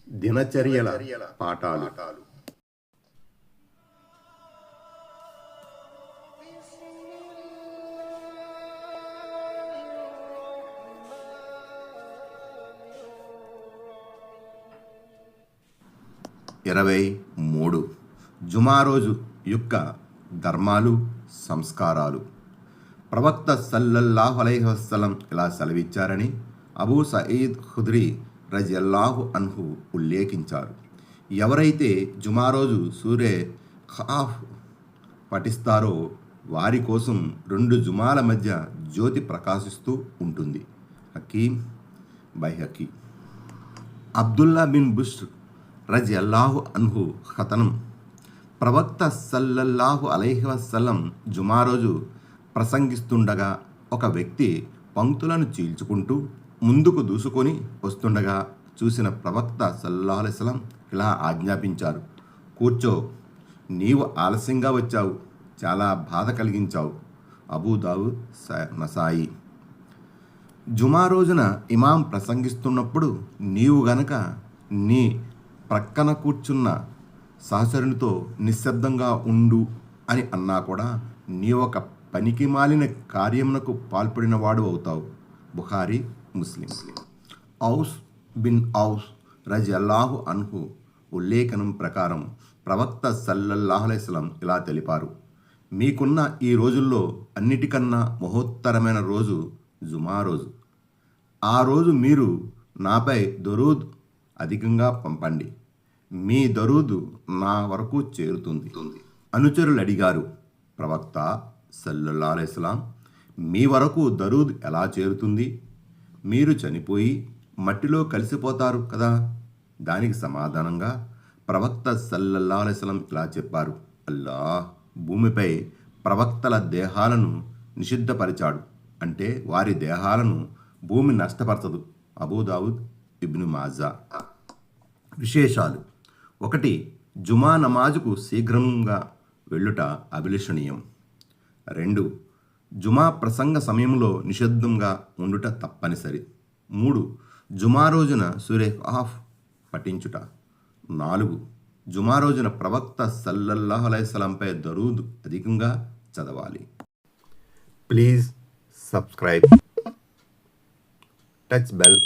దినచర్యల పాఠాలు. ఇరవై మూడు జుమా రోజు యొక్క ధర్మాలు, సంస్కారాలు. ప్రవక్త సల్లల్లాహు అలైహి వసల్లం ఇలా సెలవిచ్చారని అబూ సయీద్ ఖుద్రీ రజియల్లాహు అన్హు ఉల్లేఖించారు. ఎవరైతే జుమా రోజు సూరే ఖాఫ్ పఠిస్తారో వారి కోసం 2 జుమాల మధ్య జ్యోతి ప్రకాశిస్తూ ఉంటుంది. హకీమ్ బైహకీ. అబ్దుల్లా బిన్ బుష్ర్ రజియల్లాహు అన్హు కథనం. ప్రవక్త సల్లల్లాహు అలైహి వసల్లం జుమా రోజు ప్రసంగిస్తుండగా ఒక వ్యక్తి పంక్తులను చీల్చుకుంటూ ముందుకు దూసుకొని వస్తుండగా చూసిన ప్రవక్త సల్లల్లాహు అలైహి వసల్లం ఇలా ఆజ్ఞాపించారు: కూర్చో, నీవు ఆలస్యంగా వచ్చావు, చాలా బాధ కలిగించావు. అబూ దావుద్, నసాయి. జుమా రోజున ఇమాం ప్రసంగిస్తున్నప్పుడు నీవు గనక నీ ప్రక్కన కూర్చున్న సహచరునితో నిశ్శబ్దంగా ఉండు అని అన్నా కూడా నీ ఒక పనికి మాలిన కార్యమునకు పాల్పడినవాడు అవుతావు. బుఖారీ, ముస్లిం. ఔస్ బిన్ ఔస్ రజియల్లాహు అన్హు ఉల్లేఖనం ప్రకారం ప్రవక్త సల్లల్లాహు అలైహి వసల్లం ఇలా తెలిపారు: మీకున్న ఈ రోజుల్లో అన్నిటికన్నా మహోత్తరమైన రోజు జుమా రోజు. ఆ రోజు మీరు నాపై దరూద్ అధికంగా పంపండి, మీ దరూదు నా వరకు చేరుతుంది. అనుచరులు అడిగారు: ప్రవక్త సల్లల్లాహు అలైహి వసల్లం, మీ వరకు దరూద్ ఎలా చేరుతుంది? మీరు చనిపోయి మట్టిలో కలిసిపోతారు కదా. దానికి సమాధానంగా ప్రవక్త సల్లల్లాహు అలైహి వసల్లం ఇలా చెప్పారు: అల్లాహ్ భూమిపై ప్రవక్తల దేహాలను నిషిద్ధపరిచాడు, అంటే వారి దేహాలను భూమి నష్టపరచదు. అబూ దావుద్, ఇబ్ను మాజా. విశేషాలు. 1. జుమా నమాజుకు శీఘ్రంగా వెళ్ళుట అభిలషణీయం. 2. జుమా ప్రసంగ సమయంలో నిశ్శబ్దంగా ఉండుట తప్పనిసరి. 3. జుమా రోజున సూరే ఖాఫ్ పఠించుట. 4. జుమా రోజున ప్రవక్త సల్లల్లాహు అలైహి వసల్లంపై దరూద్ అధికంగా చదవాలి. Please subscribe, touch bell,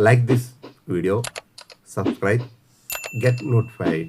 like this video, subscribe, get notified.